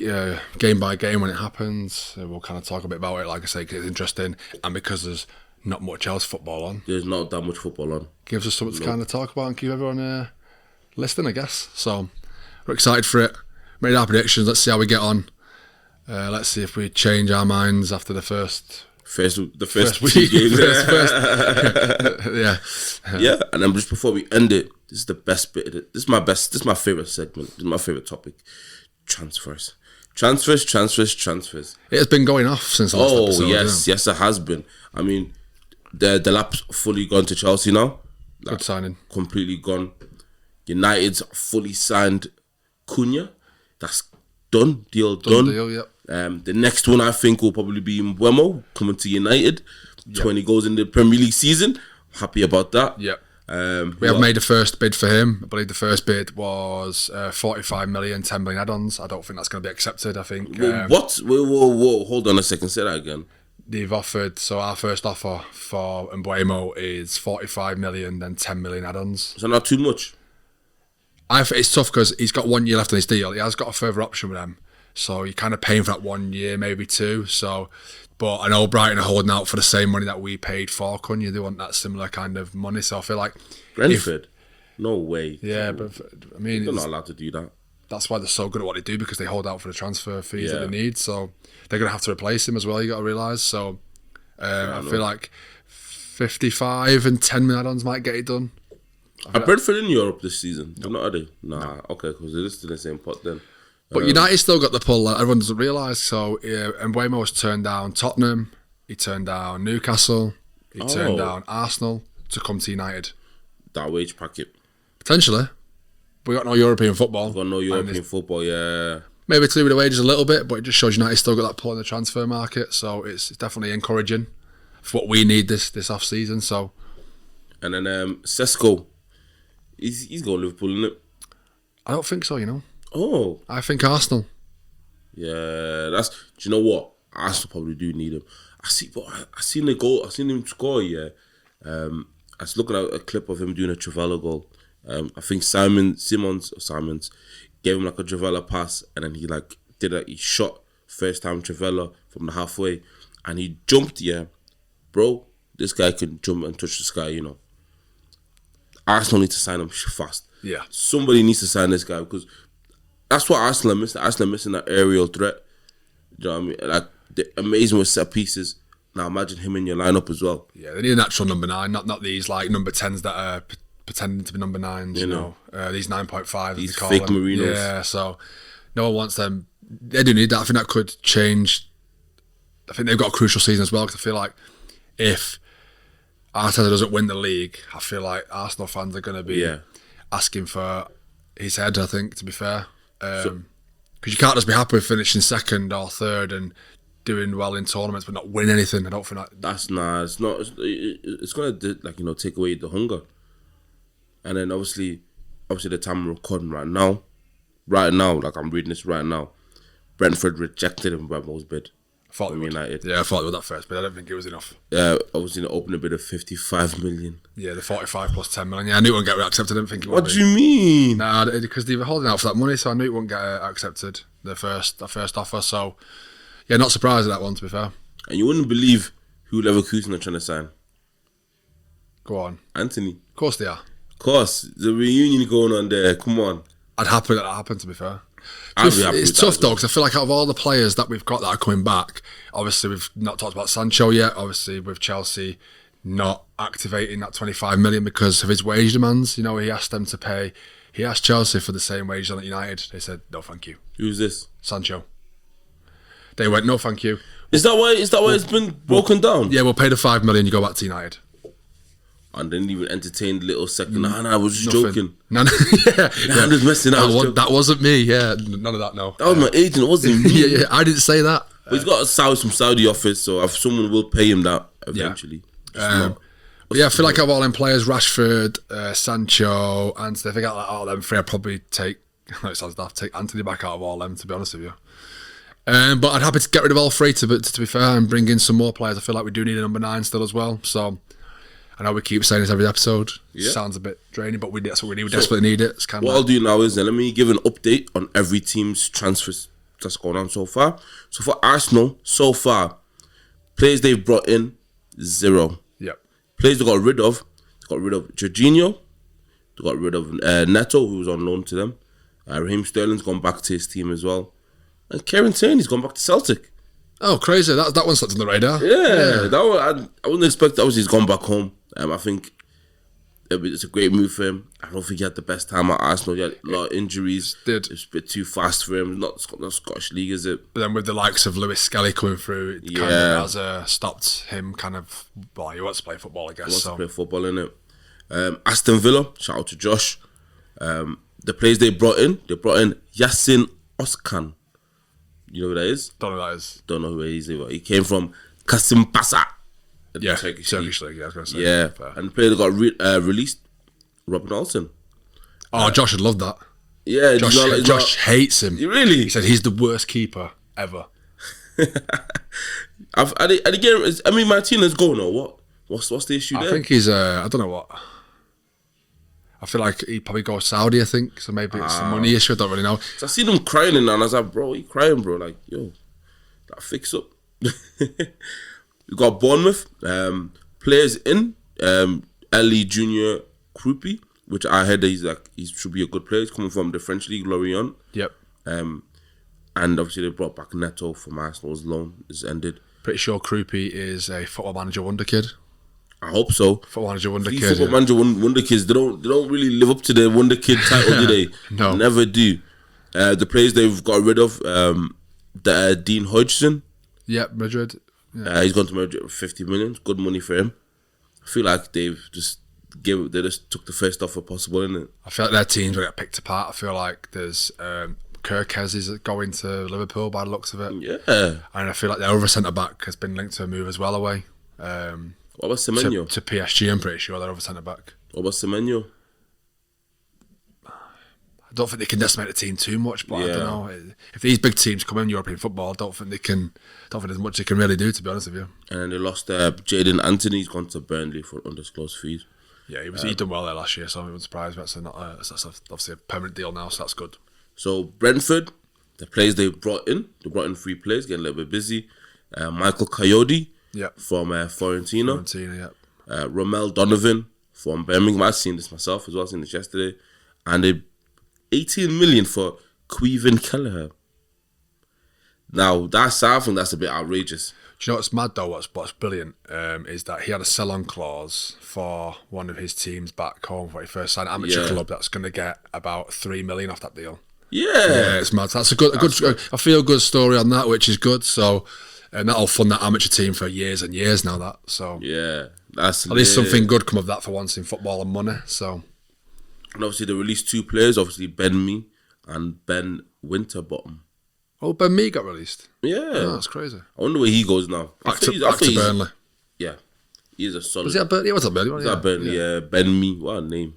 game by game when it happens. We'll kind of talk a bit about it, like I say, because it's interesting, and because there's not much else football on. There's not that much football on. Gives us something to kind of talk about and keep everyone listening, I guess. So we're excited for it. Made our predictions. Let's see how we get on. Let's see if we change our minds after the first week. Games. Yeah. And then just before we end it, this is the best bit of it. This is my favourite segment. This is my favourite topic. Transfers. It has been going off since the last episode. Yes, it has been. I mean, the lap's fully gone to Chelsea now. Good signing. Completely gone. United's fully signed Cunha. That's done. Deal done. Yep. The next one I think will probably be Mbeumo coming to United. Yep. 20 goals in the Premier League season. Happy about that. Yep. We have made the first bid for him. I believe the first bid was 45 million, 10 million add-ons. I don't think that's going to be accepted. I think. What? Whoa! Hold on a second. Say that again. They've offered. So our first offer for Mbeumo is 45 million, then 10 million add-ons. So not too much. It's tough because he's got 1 year left on his deal. He has got a further option with them, so you're kind of paying for that 1 year, maybe two. So, but I know Brighton are holding out for the same money that we paid for Cunha. They want that similar kind of money. So I feel like Brentford, no way. Yeah, but I mean, they're not allowed to do that. That's why they're so good at what they do, because they hold out for the transfer fees that they need. So they're going to have to replace him as well. You got to realise. So I feel like 55 and 10 million add-ons might get it done. Are Brentford in Europe this season? They're not, are they? Nah. Okay, because they're just in the same pot then. But United still got the pull that everyone doesn't realise. So Mbeumo has turned down Tottenham, he turned down Newcastle, he turned down Arsenal to come to United. That wage packet. Potentially. We got no European football. Yeah. Maybe to do with the wages a little bit, but it just shows United still got that pull in the transfer market. So it's definitely encouraging for what we need this off-season. So. And then Sesko. He's got Liverpool, isn't it? I don't think so, you know. Oh. I think Arsenal. Yeah, do you know what? Arsenal probably do need him. I seen the goal. I seen him score, yeah. I was looking at a clip of him doing a Trivela goal. I think Simons gave him like a Trivela pass, and then he shot first time Trivela from the halfway, and he jumped, yeah. Bro, this guy can jump and touch the sky, you know. Arsenal need to sign him fast. Yeah. Somebody needs to sign this guy, because that's what Arsenal are missing. Arsenal are missing that aerial threat. You know what I mean? Like, they're amazing with set pieces. Now imagine him in your lineup as well. Yeah, they need a natural number 9, not these like number 10s that are pretending to be number 9s. You know, these 9.5. These fake Marinos. Yeah, so no one wants them. They do need that. I think that could change. I think they've got a crucial season as well, because I feel like if Arteta doesn't win the league, I feel like Arsenal fans are going to be asking for his head, I think, to be fair. Because you can't just be happy with finishing second or third and doing well in tournaments but not win anything. I don't think that's it's not. It's going to take away the hunger. And then obviously the time we're recording right now, like I'm reading this right now, Brentford rejected him by most bid. I thought United. Yeah, I thought with that first bid. I don't think it was enough. Yeah, I was in the opening bid of 55 million. Yeah, the 45 plus 10 million. Yeah, I knew it wouldn't get accepted. I didn't think it would. What do you mean? Nah, because they were holding out for that money, so I knew it wouldn't get accepted. The first offer. So yeah, not surprised at that one, to be fair. And you wouldn't believe who Leverkusen are trying to sign. Go on, Anthony. Of course they are. Of course, the reunion going on there. Come on. I'd happy that happened, to be fair. It's tough though, because I feel like out of all the players that we've got that are coming back, obviously we've not talked about Sancho yet. Obviously with Chelsea, not activating that 25 million because of his wage demands. You know, he asked them to pay. He asked Chelsea for the same wage on at United. They said no, thank you. Who's this? Sancho. They went no, thank you. Is that why it's been broken down? Yeah, we'll pay the 5 million. You go back to United. And didn't even entertain the little second. Nah, I was just joking. No, I'm just messing out. That wasn't me. Yeah, none of that. No, that was my agent. It wasn't me. yeah, I didn't say that. But he's got a Saudi office, so if someone will pay him that eventually. But yeah, I feel like of all them players, Rashford, Sancho, and if I got like all them three, I'd probably take. No, it sounds daft. Take Anthony back out of all them, to be honest with you. But I'd happy to get rid of all three to be fair and bring in some more players. I feel like we do need a number 9 still as well. So I know we keep saying this every episode. Yeah. Sounds a bit draining, but that's what we need. We desperately need it. It's kind what I'll do now is let me give an update on every team's transfers that's going on so far. So for Arsenal, so far, players they've brought in 0. Yep. Players they got rid of Jorginho. They got rid of Neto, who was on loan to them. Raheem Sterling's gone back to his team as well. And Kieran Tierney's gone back to Celtic. Oh, crazy. That one slipped on the radar. Yeah. That one, I wouldn't expect, obviously he's gone back home. I think it's a great move for him. I don't think he had the best time at Arsenal. He had a lot of injuries. It's a bit too fast for him. Not Scottish League, is it? But then with the likes of Lewis Skelly coming through, it kind of has stopped him kind of... Well, he wants to play football, I guess. He wants to play football, innit? Aston Villa, shout out to Josh. The players they brought in Yasin Özkan. You know who that is? Don't know who that is. Don't know who he is. He came from Kasimpasa. Yeah, Turkish League. Yeah, I was going to say. Yeah, and the player that got released, Robin Olsen. Oh, Josh would love that. Yeah, Josh hates him. Really? He said he's the worst keeper ever. and again, Martinez going or what? What's the issue there? I think he's. I don't know what. I feel like he'd probably go Saudi, I think. So maybe it's a money issue. I don't really know. So I seen him crying and I was like, bro, you crying, bro? Like, yo, that fix up. We got Bournemouth. Players in. Ellie Junior Krupi, which I heard that he should be a good player. He's coming from the French League, Lorient. Yep. And obviously they brought back Neto from Arsenal's loan. It's ended. Pretty sure Krupi is a Football Manager wonder kid. I hope so. Football Manager wonder kid. Football Manager wonder kids. They don't really live up to their wonder kid title, do they? No, never do. The players they've got rid of, Dean Hodgson. Yep, Madrid. Yeah. He's gone to Madrid with 50 million. Good money for him. I feel like they just took the first offer possible, innit? I feel like their teams will get picked apart. I feel like there's Kirkez is going to Liverpool by the looks of it. Yeah. And I feel like their other centre back has been linked to a move as well away. What about Semenyo? To PSG, I'm pretty sure they're over centre back. What about Semenyo? I don't think they can decimate the team too much, but I don't know. If these big teams come in European football, I don't think there's much they can really do, to be honest with you. And then they lost Jadon Anthony. He's gone to Burnley for undisclosed fees. Yeah, he done well there last year, so I wasn't surprised. That's obviously a permanent deal now, so that's good. So Brentford, the players they brought in 3 players, getting a little bit busy. Michael Coyote from Fiorentina. Romel Donovan from Birmingham. I've seen this myself as well. I've seen this yesterday. And they 18 million for Queven Kelleher. Now, I think that's a bit outrageous. Do you know what's mad though? What's brilliant is that he had a sell-on clause for one of his teams back home when he first signed amateur club that's going to get about 3 million off that deal. Yeah, it's mad. That's a good. I feel good story on that, which is good. So, and that'll fund that amateur team for years and years now. That's at least something good come of that for once in football and money. So, and obviously they released 2 players. Obviously Ben Mee and Ben Winterbottom. Oh, Ben Mee got released. Yeah, that's crazy. I wonder where he goes now. Back to Burnley. Yeah, he's a solid. Was he at Burnley? He was at Burnley. He's at Burnley. Yeah, Ben Mee. What a name.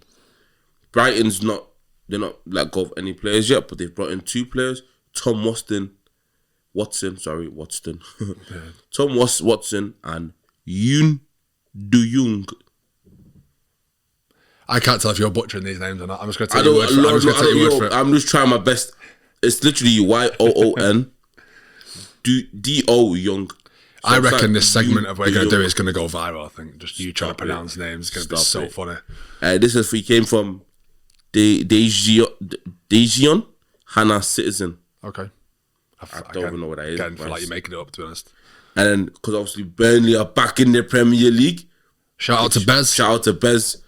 Brighton's not. They're not let go of any players yet, but they've brought in 2 players. Tom Watson. Tom Watson and Yoon Do-young. I can't tell if you're butchering these names or not. I'm just going to take your word for it. I'm just trying my best. It's literally Yoon Do Young. So I reckon this segment of what we're going to do is going to go viral. I think just you trying to pronounce names is going to be so funny. This is he came from Daejeon Hana Citizen. Okay. I don't even know what that is. Again, feel like you're making it up, to be honest. And then, because obviously Burnley are back in the Premier League, Shout out to Bez. Shout out to Bez.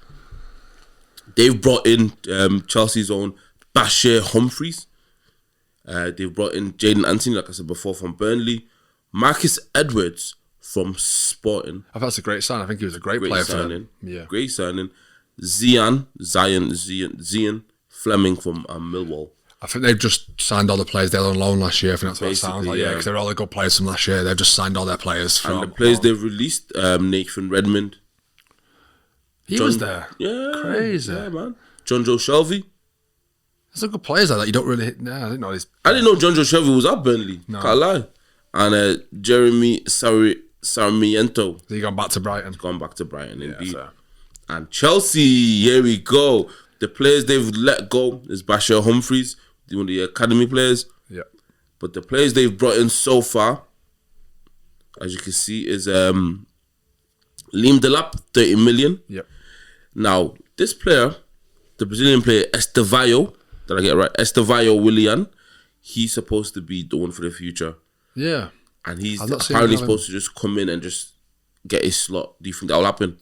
They've brought in Chelsea's own Bashir Humphreys. They've brought in Jaden Anthony, like I said before, from Burnley. Marcus Edwards from Sporting. I think that's a great sign. I think he was a great player signing. for them. Yeah. Great signing. Zian Fleming from Millwall. I think they've just signed all the players they had on loan last year. I think that's what it sounds like. Yeah, because they're all the good players from last year. They've just signed all their players. And the players they've released, Nathan Redmond. He was there. Yeah. Crazy. Yeah, man. John Joe Shelby. There's some good players like that you don't really... No, I didn't know this. I didn't know John Joe Shelby was at Burnley. No. Can't lie. And Jeremy Sarmiento. Has he gone back to Brighton? He's gone back to Brighton, indeed. Fair. And Chelsea, here we go. The players they've let go is Bashir Humphreys, one of the academy players. Yeah. But the players they've brought in so far, as you can see, is Liam Delap, 30 million. Yep. Now, this player, the Brazilian player Estevayo, did I get it right? Estevayo Willian, he's supposed to be the one for the future. Yeah. And he's apparently supposed to just come in and just get his slot. Do you think that'll happen?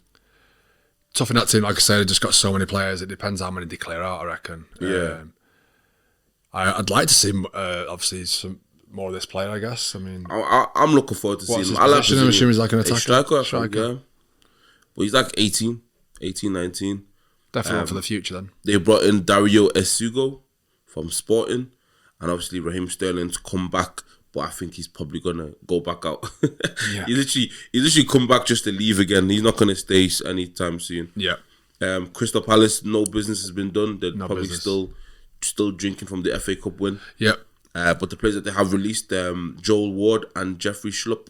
Tough in that team, like I said, they've just got so many players. It depends how many they clear out, I reckon. Yeah. I'd like to see, obviously, some more of this player, I guess. I mean... I'm looking forward to seeing him. I'm assuming he's like an attacker. Striker. Yeah. But he's like 18, 19. Definitely one for the future, then. They brought in Dario Esugo from Sporting. And obviously, Raheem Sterling's come back. But I think he's probably gonna go back out. Yeah. He's literally come back just to leave again. He's not gonna stay anytime soon. Yeah. Crystal Palace, no business has been done. They're probably still drinking from the FA Cup win. Yeah. But the players that they have released, Joel Ward and Jeffrey Schlupp.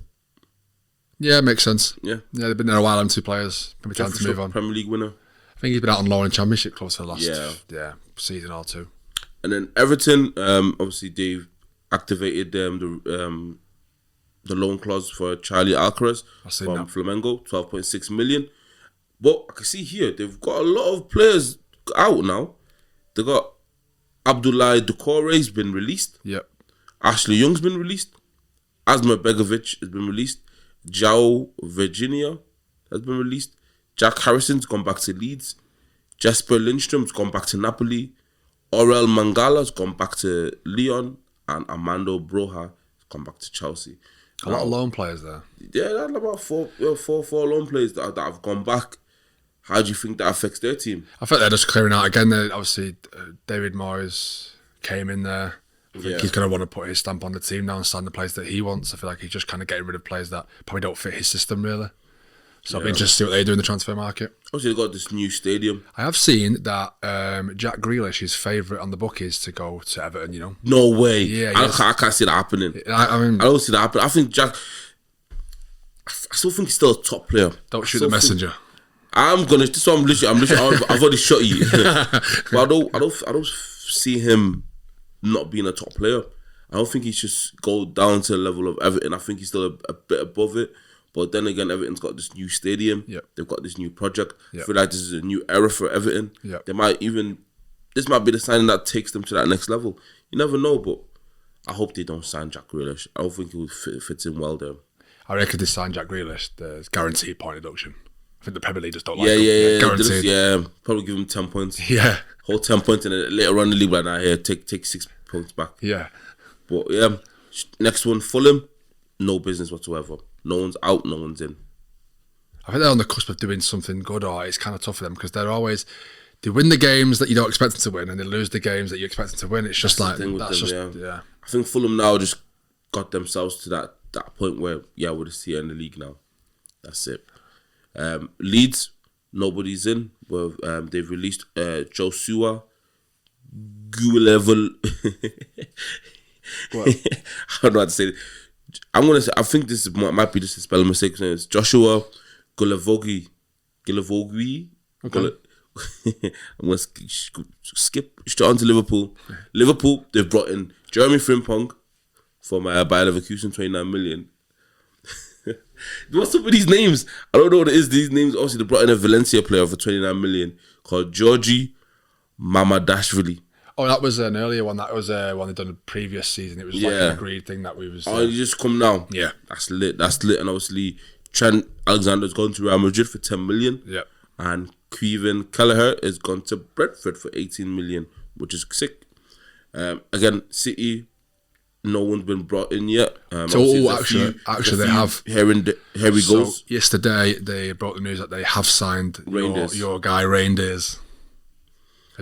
Yeah, makes sense. Yeah. Yeah, they've been there a while, them two players. Maybe time to move on. Premier League winner. I think he's been out on loan in Championship clubs for the last season or two. And then Everton, obviously they've activated the loan clause for Charlie Alcaraz from Flamengo, 12.6 million. But I can see here, they've got a lot of players out now. They got Abdoulaye Doucouré's been released. Yep. Ashley Young's been released. Asma Begovic has been released. João Virginia has been released. Jack Harrison's gone back to Leeds. Jesper Lindstrom's gone back to Napoli. Aurel Mangala's gone back to Lyon. And Armando Broja has gone back to Chelsea. A lot of loan players there. Yeah, that's about four loan players that have gone back. How do you think that affects their team? I think they're just clearing out again. Obviously, David Moyes came in there. I think he's going to want to put his stamp on the team now and sign the players that he wants. I feel like he's just kind of getting rid of players that probably don't fit his system, really. So I'll be interested to see what they do in the transfer market. Also, they've got this new stadium. I have seen that Jack Grealish, his favourite on the book, is to go to Everton, you know. No way. Yeah, I can't see that happening. I mean, I don't see that happening. I think Jack... I still think he's still a top player. Don't shoot the messenger. I'm gonna... This one, I've already shot you. But I don't see him not being a top player. I don't think he should go down to the level of Everton. I think he's still a bit above it. But then again, Everton's got this new stadium. Yep. They've got this new project. Yep. I feel like this is a new era for Everton. Yep. This might be the signing that takes them to that next level. You never know, but I hope they don't sign Jack Grealish. I don't think he would fit in well there. I reckon they sign Jack Grealish, there's guaranteed point deduction. I think the Premier League just don't like him. Yeah. Guaranteed. Probably give him 10 points. Yeah. Hold 10 points and then later on in the league, like, nah, here, take 6 points back. Yeah. But yeah, next one, Fulham, no business whatsoever. No one's out, no one's in. I think they're on the cusp of doing something good, or it's kind of tough for them because they win the games that you don't expect them to win and they lose the games that you expect them to win. It's just like, I think Fulham now just got themselves to that point where, we'll just see it in the league now. That's it. Leeds, nobody's in. Well, they've released Joshua Gulevel. I don't know how to say it. I think this might be just a spelling mistake. It's Joshua Gulevogi. Okay. I'm going to skip straight on to Liverpool. Liverpool, they've brought in Jeremy Frimpong from Bayer Leverkusen, 29 million. What's up with these names? I don't know what it is. These names, obviously, they brought in a Valencia player for 29 million called Georgi Mamadashvili. Oh, that was an earlier one. That was one they done the previous season. It was like an agreed thing that we was... you just come now? Yeah. That's lit. And obviously, Trent Alexander's gone to Real Madrid for 10 million. Yep. And Kevin Kelleher has gone to Brentford for 18 million, which is sick. Again, City, no one's been brought in yet. Actually, they have. Here we go. Yesterday, they brought the news that they have signed your guy Reindeers.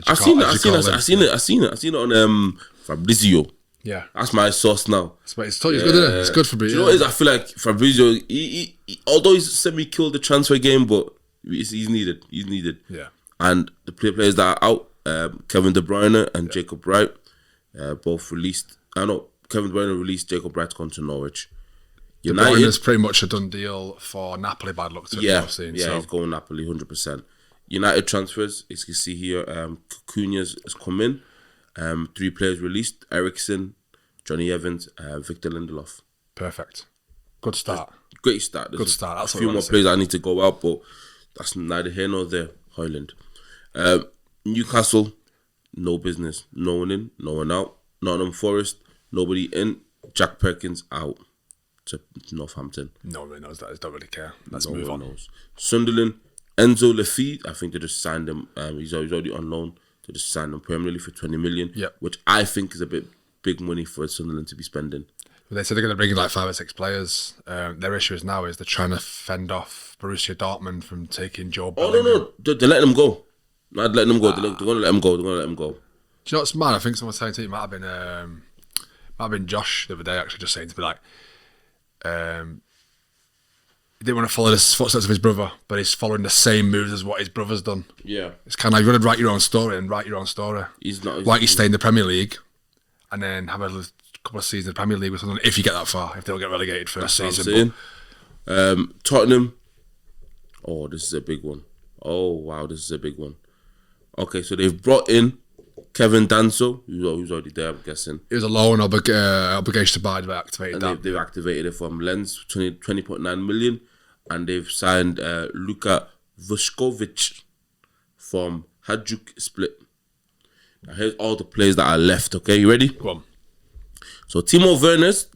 I seen it on Fabrizio. Yeah, that's my source now. It's good, isn't it? It's good for Fabrizio. Do you know what it is? I feel like Fabrizio, he although he's semi-killed the transfer game, but he's needed. He's needed. Yeah. And the players that are out, Kevin De Bruyne and Jacob Wright, both released. I know Kevin De Bruyne released, Jacob Wright's gone to Norwich. De Bruyne is pretty much a done deal for Napoli, bad luck to it. Yeah, he's going Napoli 100%. United transfers, as you can see here, Cunha's has come in. 3 players released: Ericsson, Johnny Evans, Victor Lindelof. Perfect. Good start. Great start. Good start. That's a few more players that need to go out, but that's neither here nor there. Highland. Newcastle, no business. No one in, no one out. Nottingham Forest, nobody in. Jack Perkins out to Northampton. No one really knows that. I don't really care. Let's move on. Knows. Sunderland, Enzo Lafite, I think they just signed him. He's already on loan. They just signed him permanently for 20 million, which I think is a bit big money for Sunderland to be spending. Well, they said they're going to bring in like 5 or 6 players. Their issue is now they're trying to fend off Borussia Dortmund from taking Joe Bellingham. Oh, no. They're letting him go. Not letting him go. They're going to let him go. They're going to let him go. Do you know what's mad? I think someone was saying to me, it might have been Josh the other day, actually, just saying to me, like, he didn't want to follow the footsteps of his brother, but he's following the same moves as what his brother's done. Yeah. It's kind of like, you've got to write your own story and write your own story. Why don't you stay in the Premier League and then have a couple of seasons in the Premier League with someone, if you get that far, if they'll get relegated first season. Tottenham. Oh, this is a big one. Oh, wow, this is a big one. Okay, so they've brought in Kevin Danso, who's already there, I'm guessing. It was a loan obligation to buy. They activated that. They've activated it from Lens, 20.9 million. And they've signed Luka Vuskovic from Hajduk Split. Now here's all the players that are left, okay? You ready? Go on. So Timo Werner's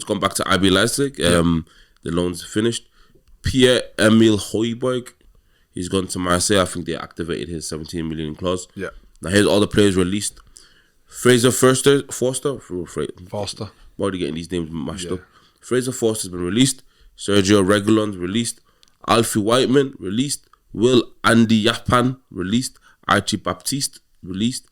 gone back to RB Leipzig. The loan's finished. Pierre-Emile Højbjerg, he's gone to Marseille. I think they activated his 17 million clause. Yeah. Now here's all the players released. Fraser Forster. Why are they getting these names mashed up? Fraser Forster's been released. Sergio Reguilon's released. Alfie Whiteman released. Will Andy Yapan released. Archie Baptiste released.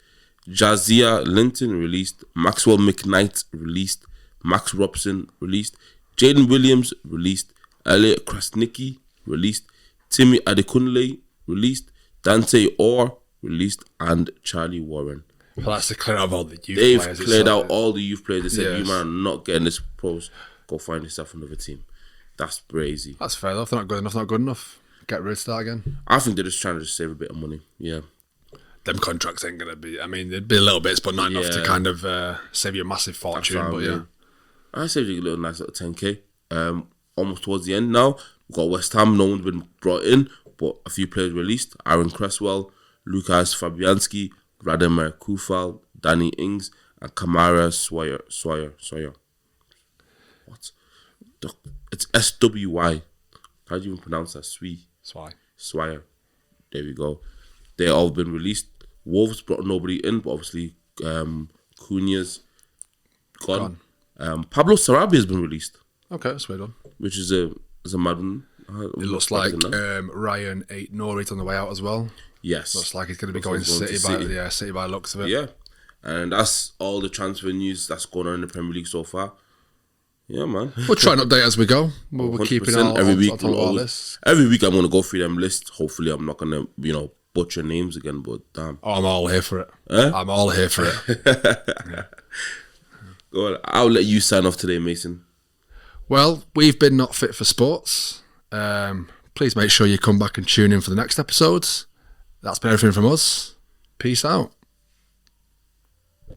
Jazia Linton released. Maxwell McKnight released. Max Robson released. Jaden Williams released. Elliot Krasnicki released. Timmy Adekunle released. Dante Orr released. And Charlie Warren. Well, that's to clear out all the youth players. They've cleared out all the youth players. They said, you man are not getting this pros. Go find yourself another team. That's crazy. That's fair enough. They're not good enough. Get rid of that again. I think they're just trying to save a bit of money. Yeah. Them contracts ain't going to be... I mean, it'd be a little bit, but not enough to kind of save you a massive fortune. But yeah. I saved you a little nice little 10k. Almost towards the end now. We've got West Ham. No one's been brought in, but a few players released. Aaron Cresswell, Lukas Fabianski, Radimir Kufal, Danny Ings, and Kamara Swire. What? It's SWY. How do you even pronounce that? Swire. There we go. They all been released. Wolves brought nobody in, but obviously Cunha's gone. Pablo Sarabia has been released. Okay, that's well done. Which is a mad one. It looks like Ryan Ait-Nouri's on the way out as well. Yes. Looks like he's going to be going City by the looks of it. Yeah. And that's all the transfer news that's going on in the Premier League so far. Yeah, man. We'll try and update as we go. We're keeping all every week. All this. Every week I'm going to go through them lists. Hopefully I'm not going to, butcher names again, but damn. Oh, I'm all here for it. I'm all here for it. Yeah. Go on. I'll let you sign off today, Mason. Well, we've been Not Fit for Sports. Please make sure you come back and tune in for the next episodes. That's been everything from us. Peace out.